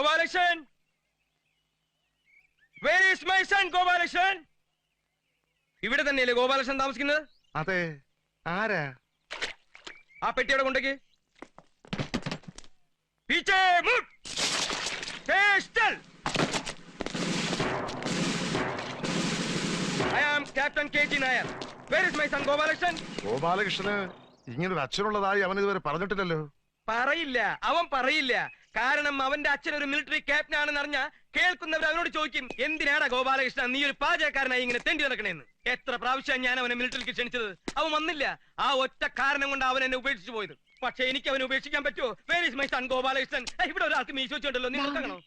Gopalakrishnan, where is my son Gopalakrishnan? ഇവിടെ തന്നെയല്ലേ ഗോപാലകൃഷ്ണൻ താമസിക്കുന്നത്? അതെ. ആരാ? ആ പെട്ടി അവിടെ കൊണ്ടേക്ക്. പീച്ചേ മുട്ട്. Pistol. I am Captain KG Nair. Where is my son Gopalakrishnan? ഗോപാലകൃഷ്ണന് ഇങ്ങനൊരു അച്ഛനുള്ളതായി അവൻ ഇതുവരെ പറഞ്ഞിട്ടില്ലല്ലോ. പറയില്ല, അവൻ പറയില്ല. കാരണം അവന്റെ അച്ഛൻ ഒരു മിലിറ്ററി ക്യാപ്റ്റൻ ആണെന്ന് അറിഞ്ഞ കേൾക്കുന്നവർ അവനോട് ചോദിക്കും, എന്തിനാടാ ഗോപാലകൃഷ്ണൻ നീ ഒരു പാചകക്കാരനായി ഇങ്ങനെ തെണ്ടി നടക്കണേന്ന്. എത്ര പ്രാവശ്യം ഞാൻ അവനെ മിലിറ്ററിക്ക് ക്ഷണിച്ചത്, അവൻ വന്നില്ല. ആ ഒറ്റ കാരണം കൊണ്ട് അവൻ എന്നെ ഉപേക്ഷിച്ചു പോയത്. പക്ഷെ എനിക്ക് അവനെ ഉപേക്ഷിക്കാൻ പറ്റുമോ? Where is my son Gopalakrishnan? ഇവിടെ ഒരാൾക്ക് മീശ വെച്ചിട്ടുണ്ടല്ലോ, നിങ്ങൾ കാണോ?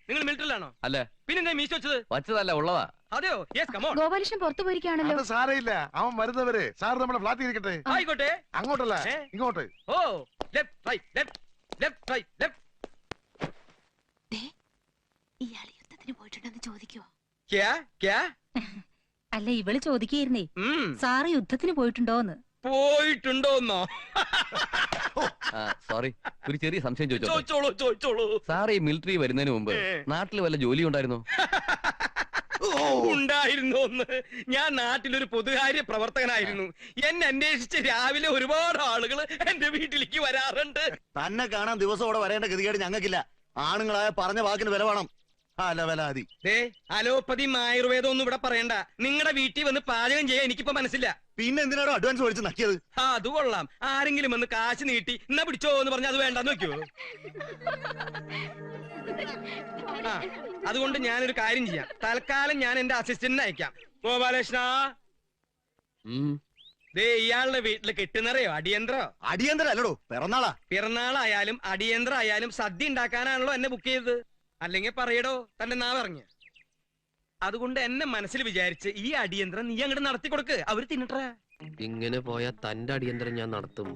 നിങ്ങൾ മിലിറ്ററിലാണോ? അല്ല. പിന്നെ മീശ വെച്ചത്? വച്ചതല്ല, ഉള്ളതാ. അതെയോ? Yes, come on. ഗോപാലകൃഷ്ണൻ പുറത്തു പോയിരിക്കുകയാണല്ലോ. അത് സാരയില്ല, അവൻ വരുന്നവരെ സാർ നമ്മുടെ ഫ്ലാറ്റിൽ ഇരിക്കട്ടെ. ആയിക്കോട്ടെ. അങ്ങോട്ടല്ല, ഇങ്ങോട്ട്. ഓ, left right left left right left. ഇയാൾ യുദ്ധത്തിന് പോയിട്ടുണ്ടെന്ന് ചോദിക്കോ? അല്ല, ഇവള് ചോദിക്കായിരുന്നേ, സാറ് യുദ്ധത്തിന് പോയിട്ടുണ്ടോന്ന്. പോയിട്ടുണ്ടോന്നോ? സോറി, ഒരു ചെറിയ സംശയം ചോദിച്ചോളൂ. സാർ ഈ മിലിറ്ററി വരുന്നതിന് മുമ്പ് നാട്ടിൽ വല്ല ജോലി ഉണ്ടായിരുന്നോ? ഉണ്ടായിരുന്നോന്ന്? ഞാൻ നാട്ടിലൊരു പൊതുകാര്യ പ്രവർത്തകനായിരുന്നു. എന്നെ അന്വേഷിച്ച് രാവിലെ ഒരുപാട് ആളുകൾ എന്റെ വീട്ടിലേക്ക് വരാറുണ്ട്. തന്നെ കാണാൻ ദിവസം അവിടെ വരേണ്ട ഗതികേട് ഞങ്ങൾക്കില്ല. ആണുങ്ങളായ പറഞ്ഞ വാക്കിന് വില വേണം. അലോപ്പതിയും ആയുർവേദം ഒന്നും ഇവിടെ പറയണ്ട. നിങ്ങളുടെ വീട്ടിൽ വന്ന് പാചകം ചെയ്യാൻ എനിക്കിപ്പോ മനസ്സില്ല. പിന്നെ എന്തിനാണോ അഡ്വാൻസ് മേടിച്ച് നക്കിയത്? അത് കൊള്ളാം. ആരെങ്കിലും വന്ന് കാശ് നീട്ടി എന്നാ പിടിച്ചോ എന്ന് പറഞ്ഞാൽ അത് വേണ്ടെന്ന് വെക്കോ? അതുകൊണ്ട് ഞാനൊരു കാര്യം ചെയ്യാം. തൽക്കാലം ഞാൻ എന്റെ അസിസ്റ്റന്റിനെ അയക്കാം. ഗോപാലകൃഷ്ണ, ഇയാളുടെ വീട്ടില് കെട്ടുന്നറിയോ? അടിയന്തരം അല്ലടോ, പിറന്നാളാ. പിറന്നാളായാലും അടിയന്തരായാലും സദ്യ ഉണ്ടാക്കാനാണല്ലോ എന്നെ ബുക്ക് ചെയ്തത്. അല്ലെങ്കിൽ പറയടോ തന്റെ നാവിറങ്ങി. അതുകൊണ്ട് എന്നെ മനസ്സിൽ വിചാരിച്ച് ഈ അടിയന്തരം നീ അങ്ങോട്ട് നടത്തി കൊടുക്ക്, അവര് തിന്നിട്ടേ. ഇങ്ങനെ പോയാ തന്റെ അടിയന്തരം ഞാൻ നടത്തും.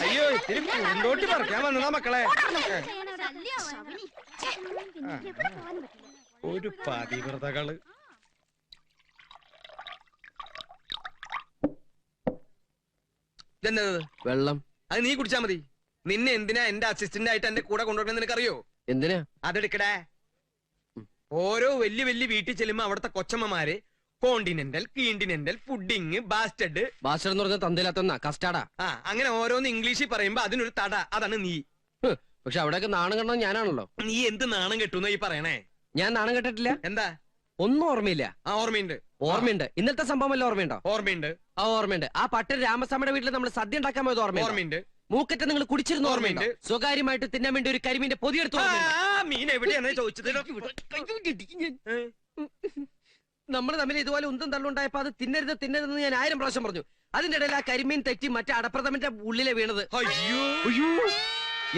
അയ്യോ, ഇത്തിരി പൂന്തോട്ടി പറിക്കാൻ വന്നതാ മക്കളെ. ഒരു പതിവ്രതകള്. ഇതെന്നത്? വെള്ളം. അത് നീ കുടിച്ചാ മതി. നിന്നെ എന്തിനാ എന്റെ അസിസ്റ്റന്റ് ആയിട്ട് എന്റെ കൂടെ കൊണ്ടുവരണമെന്ന് നിനക്കറിയോ? എന്തിനാ? അതെടുക്കടേ. ഓരോ വലിയ വലിയ വീട്ടിൽ ചെല്ലുമ്പോ അവിടുത്തെ കൊച്ചമ്മമാര് കോണ്ടിനെന്റൽ, കീണ്ടിനെന്റൽ, ഫുഡിങ്, ബാസ്റ്റഡ്. ബാസ്റ്റഡ് എന്ന് പറഞ്ഞാൽ തന്തയിലാത്ത കസ്റ്റാർഡാ. അങ്ങനെ ഓരോന്ന് ഇംഗ്ലീഷിൽ പറയുമ്പോ അതിനൊരു തട. അതാണ് നീ. പക്ഷെ അവിടെയൊക്കെ നാണം കെട്ടത് ഞാനാണല്ലോ. നീ എന്ത് നാണം കെട്ടുന്ന ഈ പറയണേ? ഞാൻ നാണം കെട്ടിട്ടില്ല. എന്താ? ഒന്നും ഓർമ്മയില്ല. ഓർമ്മയുണ്ട്. ഓർമ്മയുണ്ട്. ഇന്നത്തെ സംഭവം വല്ല ഓർമ്മയുണ്ടോ? ഓർമ്മയുണ്ട്. ഓർമ്മയുണ്ട്. ആ പട്ടൻ രാമസ്വാമിയുടെ വീട്ടിൽ നമ്മൾ സദ്യ ഉണ്ടാക്കാൻ പോയത് ഓർമ്മയുണ്ട്. മൂക്കറ്റ നിങ്ങൾ കുടിച്ചിരുന്ന ഓർമ്മയുണ്ട്. സ്വകാര്യമായിട്ട് തിന്നാൻ വേണ്ടി ഒരു കരിമീന്റെ പൊതിയെടുത്തു. മീൻ എവിടെയാണ് ചോദിച്ചത്? നമ്മൾ തമ്മിൽ ഇതുപോലെ ഉന്തം തള്ളുണ്ടായപ്പോ അത് തിന്നരുതെന്ന് ഞാൻ 1000 പ്രാവശ്യം പറഞ്ഞു. അതിന്റെ ഇടയിൽ ആ കരിമീൻ തെറ്റി മറ്റേ അടപ്രഥമന്റെ ഉള്ളിലെ വീണത്.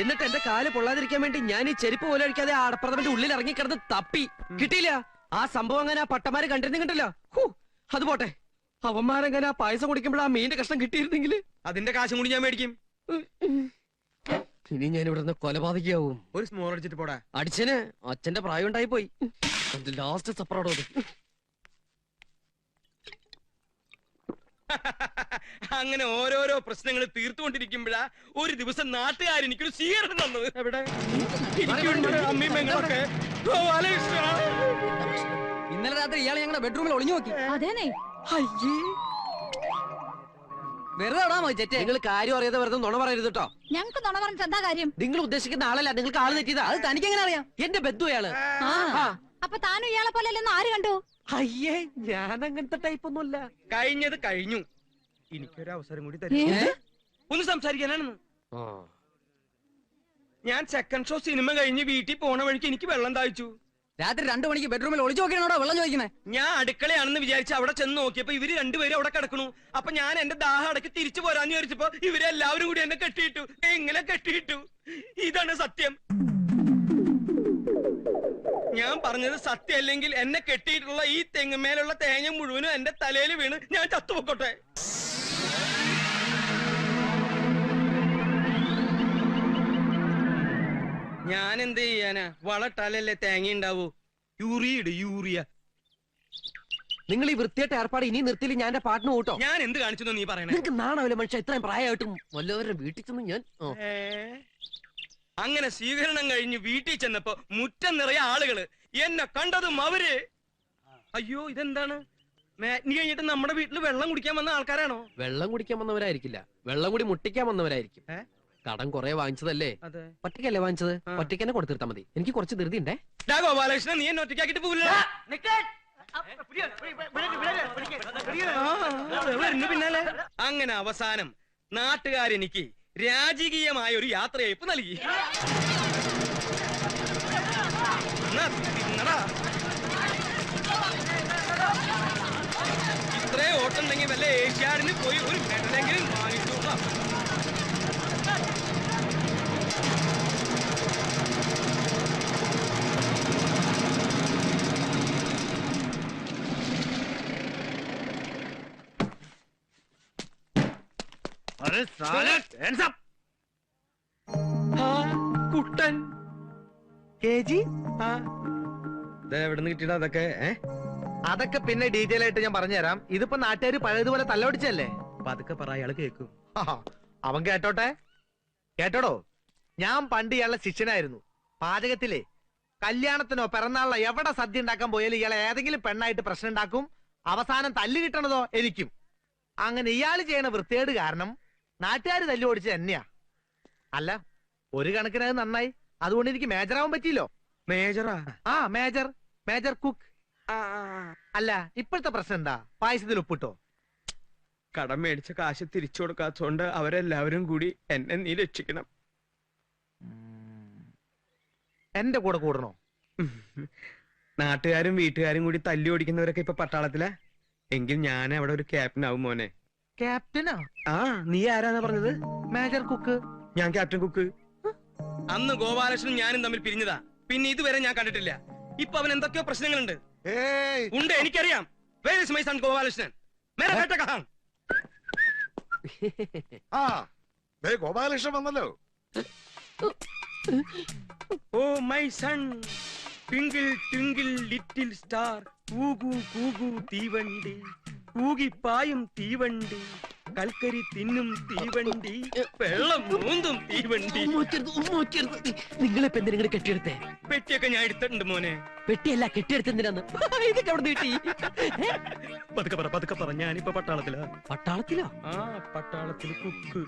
എന്നിട്ട് എന്റെ കാല് പൊള്ളാതിരിക്കാൻ വേണ്ടി ഞാൻ ഈ ചെരുപ്പ് പോലെ അടിക്കാതെ ആ അടപ്രഥമന്റെ ഉള്ളിൽ ഇറങ്ങിക്കിടന്ന് തപ്പി. കിട്ടിയില്ല. ആ സംഭവം അങ്ങനെ ആ പട്ടമാര് കണ്ടിരുന്നില്ല. അത് പോട്ടെ, അവന്മാരങ്ങനെ ആ പായസം കുടിക്കുമ്പോൾ ആ മീന്റെ കഷ്ണം കിട്ടിയിരുന്നെങ്കിൽ അതിന്റെ കാശും കൂടി ഞാൻ മേടിക്കും. ഇനി ഞാൻ ഇവിടെ നിന്ന് കൊലപാതകയാവും. ഒരു സ്മോൾ അടിച്ചിട്ട് പോടാ. അടിച്ചന് അച്ഛന്റെ പ്രായം ഉണ്ടായി പോയി. ലാസ്റ്റ് സപ്പറോടോ. അങ്ങനെ ഓരോരോ പ്രശ്നങ്ങൾ തീർത്തുകൊണ്ടിരിക്കുമ്പോഴാ ഒരു ദിവസം നാട്ടുകാർ എനിക്കൊരു സ്വീകരണം തന്നത്. എവിടെ? അമ്മയും പെങ്ങളൊക്കെ. ഇന്നലെ രാത്രി ഇയാൾ ഞങ്ങളുടെ ബെഡ്റൂമിൽ ഒളിഞ്ഞു നോക്കി. അതേനെ. വെറുതെ നിങ്ങൾ കാര്യം അറിയാതെ വെറുതെ നുണ പറയരുത് കേട്ടോ. ഞങ്ങൾക്ക് നുണ പറഞ്ഞിട്ട് എന്താ കാര്യം? നിങ്ങൾ ഉദ്ദേശിക്കുന്ന ആളല്ല, നിങ്ങൾക്ക് ആള് തെറ്റിയതാ. അത് തനിക്ക് എങ്ങനെ അറിയാം? എന്റെ ബന്ധു അയാള്. അപ്പൊ താനും ഇയാളെ പോലെ അല്ലെന്ന് ആര് കണ്ടു? അയ്യേ, ഞാൻ അങ്ങനത്തെ ടൈപ്പ് ഒന്നുമല്ല. കഴിഞ്ഞത് കഴിഞ്ഞു. എനിക്കൊരു അവസരം കൂടി തരും. ഒന്ന് സംസാരിക്കാനാണെന്ന്. ഞാൻ സെക്കൻഡ് ഷോ സിനിമ കഴിഞ്ഞ് വീട്ടിൽ പോണ വഴിക്ക് എനിക്ക് വെള്ളം താഴ്ച്ചു. രാത്രി 2 മണിക്ക് ബെഡ്റൂമിൽ ഒളിച്ചു നോക്കിയാണോ വെള്ളം ചോദിക്കുന്നത്? ഞാൻ അടുക്കളയാണെന്ന് വിചാരിച്ച് അവിടെ ചെന്ന് നോക്കിയപ്പോ ഇവര് രണ്ടുപേരും അവിടെ കിടക്കണു. അപ്പൊ ഞാൻ എന്റെ ദാഹം അടക്കി തിരിച്ചു പോരാന്ന് വിചാരിച്ചപ്പോ ഇവരെല്ലാവരും കൂടി എന്നെ കെട്ടിയിട്ടു. എങ്ങനെ കെട്ടിയിട്ടു? ഇതാണ് സത്യം. ഞാൻ പറഞ്ഞത് സത്യം അല്ലെങ്കിൽ എന്നെ കെട്ടിയിട്ടുള്ള ഈ തെങ്ങുമേലുള്ള തേങ്ങ മുഴുവനും എന്റെ തലയിൽ വീണ് ഞാൻ ചത്തുപൊക്കോട്ടെ. ഞാൻ എന്ത് ചെയ്യാനാ? വളട്ടാലല്ലേ തേങ്ങ ഉണ്ടാവൂ. യൂറിയ. നിങ്ങൾ ഈ വൃത്തിയായിട്ട് ഏർപ്പാട് ഇനി നിർത്തിയില്ല ഞാൻ എന്റെ പാട്ടിന് കൂട്ടോ. ഞാൻ എന്ത് കാണിച്ചു നീ പറയണേ? നിങ്ങൾക്ക് നാണാവില്ല മനുഷ്യ, ഇത്രയും പ്രായമായിട്ടും വല്ലവരുടെ വീട്ടിൽ ചെന്ന് ഞാൻ അങ്ങനെ സ്വീകരണം കഴിഞ്ഞ് വീട്ടിൽ ചെന്നപ്പോ മുറ്റം നിറയെ ആളുകള്. എന്നെ കണ്ടതും അവര് അയ്യോ ഇതെന്താണ്? മാറ്റിനി കഴിഞ്ഞിട്ട് നമ്മുടെ വീട്ടിൽ വെള്ളം കുടിക്കാൻ വന്ന ആൾക്കാരാണോ? വെള്ളം കുടിക്കാൻ വന്നവരായിരിക്കില്ല, വെള്ളം കൂടി മുട്ടിക്കാൻ വന്നവരായിരിക്കും. കടം കുറെ വാങ്ങിച്ചതല്ലേ? അതെ. ഒറ്റയ്ക്കല്ലേ വാങ്ങിച്ചത്? ഒറ്റയ്ക്ക് തന്നെ കൊടുത്തിരുത്താ മതി. എനിക്ക് കുറച്ച് ധൃതി ഉണ്ടേ. ഗോപാലകൃഷ്ണൻ, നീ എന്നെ ഒറ്റയ്ക്കാക്കിട്ട് പോവില്ല. പിന്നാലെ അങ്ങനെ അവസാനം നാട്ടുകാരെനിക്ക് രാജകീയമായ ഒരു യാത്രയയപ്പ് നൽകി. ഇത്രേ ഓട്ടുണ്ടെങ്കിൽ വല്ല ഏഷ്യാഡിന് പോയി ഒരു മെഡലെങ്കിലും വാങ്ങിച്ചോളാം. കുട്ടൻ എവിടുന്ന് കിട്ടിയിട അതൊക്കെ? അതൊക്കെ പിന്നെ ഡീറ്റെയിൽ ആയിട്ട് ഞാൻ പറഞ്ഞുതരാം. ഇതിപ്പോ നാട്ടുകാർ പഴയതുപോലെ തല്ലൊടിച്ചല്ലേ. പതുക്കെ പറ, അയാള് കേക്കും. അവൻ കേട്ടോട്ടെ. കേട്ടോടോ, ഞാൻ പണ്ട് ഇയാളുടെ ശിഷ്യനായിരുന്നു. പാചകത്തിലെ കല്യാണത്തിനോ പിറന്നാളിനോ എവിടെ സദ്യ ഉണ്ടാക്കാൻ പോയാലും ഇയാളെ ഏതെങ്കിലും പെണ്ണായിട്ട് പ്രശ്നം ഉണ്ടാക്കും. അവസാനം തല്ല് കിട്ടണതോ എനിക്കും. അങ്ങനെ ഇയാള് ചെയ്യണ വൃത്തികേട് കാരണം നാട്ടുകാർ തല്ലു ഓടിച്ചത് തന്നെയാ. അല്ല, ഒരു കണക്കിന് അത് നന്നായി. അതുകൊണ്ട് എനിക്ക് മേജറാവാൻ പറ്റിയില്ലോ. മേജറാ? ആ, മേജർ കുക്ക്. അല്ല, ഇപ്പോഴത്തെ പ്രശ്നം എന്താ? പായസത്തിൽ ഉപ്പിട്ടോ? കടം മേടിച്ച കാശ് തിരിച്ചു കൊടുക്കാത്തോണ്ട് അവരെല്ലാവരും കൂടി എന്നെ നീ രക്ഷിക്കണം. എന്റെ കൂടെ കൂടണോ? നാട്ടുകാരും വീട്ടുകാരും കൂടി തല്ലി ഓടിക്കുന്നവരൊക്കെ ഇപ്പൊ പട്ടാളത്തിലാ. എങ്കിൽ ഞാൻ അവിടെ ഒരു ക്യാപ്റ്റൻ ആവും മോനെ. ക്യാപ്റ്റനാ? ആ, നീ ആരാന്നാ പറഞ്ഞത്? Major cook. ഞാൻ ക്യാപ്റ്റൻ കുക്ക്. അന്ന് ഗോപാലകൃഷ്ണനും ഞാനും തമ്മിൽ പിരിഞ്ഞതാ. പിന്നെ ഇതുവരെ ഞാൻ കണ്ടിട്ടില്ല. ഇപ്പൊ അവൻ എന്തൊക്കെയോ പ്രശ്നങ്ങളുണ്ട്. ഉണ്ട്, എനിക്കറിയാം. Where is my son Gopalakrishnan? മേരാ ബേട്ട കഹാ? ആ ദേ ഗോപാലകൃഷ്ണൻ വന്നല്ലോ. Oh my son, twinkle twinkle little star, കൂകു കൂകു തീവണ്ടി, കൂകിപ്പായും തീവണ്ടി, കൽക്കരി തിന്നും തീവണ്ടി, വെള്ളം മൂന്നും തീവണ്ടി. നിങ്ങളിപ്പോ എന്തിനാ കെട്ടിയെടുത്തേ? പെട്ടിയൊക്കെ ഞാൻ എടുത്തിട്ടുണ്ട് മോനെ. പെട്ടിയല്ല, കെട്ടിയെടുത്തെന്തിനാന്ന്? ഇതൊക്കെ അവിടെ നീട്ടി. പതുക്കെ പറ, ഞാനിപ്പോ പട്ടാളത്തിലാ. പട്ടാളത്തിലോ? ആ, പട്ടാളത്തില് കുക്ക്.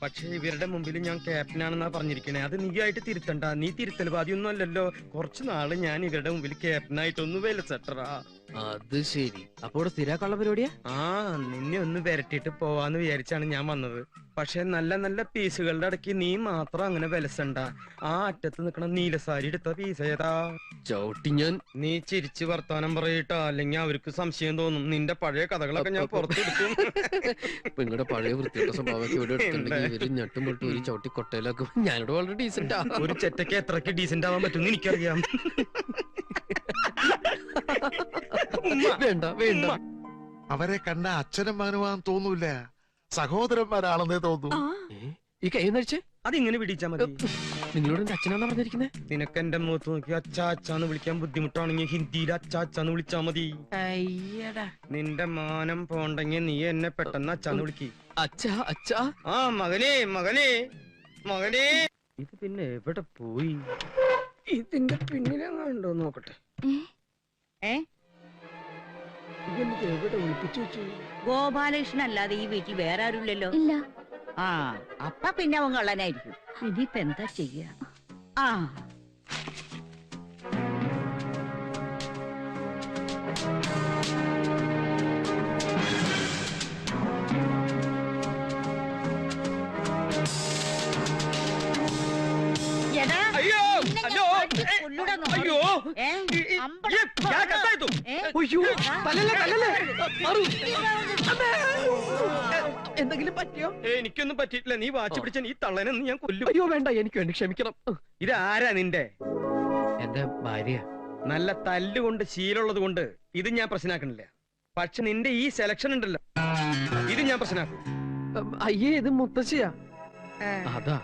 പക്ഷെ ഇവരുടെ മുമ്പിൽ ഞാൻ ക്യാപ്റ്റനാണെന്നാ പറഞ്ഞിരിക്കണേ. അത് നീ ആയിട്ട് തിരുത്തണ്ട. നീ തിരുത്തൽവാദിയൊന്നും അല്ലല്ലോ. കുറച്ചു നാള് ഞാൻ ഇവരുടെ മുമ്പിൽ ക്യാപ്റ്റനായിട്ടൊന്ന് വിലസെട്ടറാ. അത് ശരി. അപ്പൊ ഇവിടെ സ്ഥിരാക്കാനുള്ള പരിപാടിയാ? ആ, നിന്നെ ഒന്ന് വരട്ടിട്ട് പോവാന്ന് വിചാരിച്ചാണ് ഞാൻ വന്നത്. പക്ഷെ നല്ല നല്ല പീസുകളുടെ ഇടയ്ക്ക് നീ മാത്രം അങ്ങനെ വിലസണ്ട. ആ അറ്റത്ത് നിക്കണ നീലസാരി എടുത്ത പീസ് ഏതാ? ചവിട്ടി ഞാൻ. നീ ചിരിച്ച് വർത്താനം പറയട്ടാ, അല്ലെങ്കിൽ അവർക്ക് സംശയം തോന്നും. നിന്റെ പഴയ കഥകളൊക്കെ ഞാൻ പുറത്തെടുക്കും. നിങ്ങളുടെ പഴയ വൃത്തിയുടെ സ്വഭാവമൊക്കെ ഇവിടെ എടുത്തിട്ടുണ്ടെങ്കിൽ ഇവര് ഞെട്ടും പൊട്ടും ഒരു ചവിട്ടി കൊട്ടയിലാക്കും. ഞാനിവിടെ വളരെ ഡീസന്റാ. ഒരു ചെറ്റയ്ക്ക് എത്രക്ക് ഡീസന്റ് ആവാൻ പറ്റും എനിക്കറിയാം. വേണ്ട വേണ്ട. അവരെ കണ്ട അച്ഛനും മകനുമാന്ന് തോന്നൂല, സഹോദരന്മാരാണെന്നേ തോന്നൂ. ഈ കൈ നടിച്ചേ അതിങ്ങനെ പിടിച്ചാ മതി. നിങ്ങളോട് എന്റെ അച്ഛനാന്നാ പറഞ്ഞിരിക്കുന്നേ? നിനക്ക് എന്റെ മുഖത്ത് നോക്കി അച്ഛാ അച്ഛാന്ന് വിളിക്കാൻ ബുദ്ധിമുട്ടാണെങ്കിൽ ഹിന്ദിയിൽ അച്ഛാ അച്ഛാന്ന് വിളിച്ചാ മതി. നിന്റെ മാനം പോണ്ടെങ്കിൽ നീ എന്നെ പെട്ടെന്ന് അച്ഛാന്ന് വിളിക്ക്. അച്ഛാ അച്ഛാ. ആ, മകനേ മകനേ മകനേ. ഇത് പിന്നെ എവിടെ പോയി? ഇതിന്റെ പിന്നിലെങ്ങാണ്ടോ നോക്കട്ടെ. ഇതെനിക്ക് എവിടെ ഒളിപ്പിച്ചു വെച്ചു? ഗോപാലകൃഷ്ണൻ അല്ലാതെ ഈ വീട്ടിൽ വേറെ ആരുമില്ലല്ലോ. ഇല്ല. ആ, അപ്പ പിന്നെ അവൻ കള്ളനായിരിക്കും. ഇനിയിപ്പ എന്താ ചെയ്യ? ആ, എടാ, അയ്യോ നിന്നെ ഞാൻ അയ്യോ അടിച്ച് കൊല്ലൂടാ നോക്ക്. അയ്യോ ഏ? അമ്പട- ഞാൻ കത്തായിത്തു. അയ്യോ, തല്ലല്ലേ, തല്ലല്ലേ. മാറൂ. അമ്മേ. എന്തെങ്കിലും പറ്റിയോ? എനിക്കൊന്നും പറ്റിയിട്ടില്ല. നീ വാച്ച് പിടിച്ച ഈ തള്ളനെന്ന് ഞാൻ കൊല്ലും. അയ്യോ വേണ്ട, എനിക്ക് വേണ്ടി ക്ഷമിക്കണം. ഇതാരാ നിന്റെ? എന്റെ ഭാര്യ. നല്ല തല്ലുകൊണ്ട് ശീലമുള്ളത് കൊണ്ട് ഇത് ഞാൻ പ്രശ്നമാക്കണില്ല. പക്ഷെ നിന്റെ ഈ സെലക്ഷൻ ഉണ്ടല്ലോ, ഇത് ഞാൻ പ്രശ്നമാക്കും. അയ്യേ, ഇത് മുത്തശ്ശിയാ. അതാ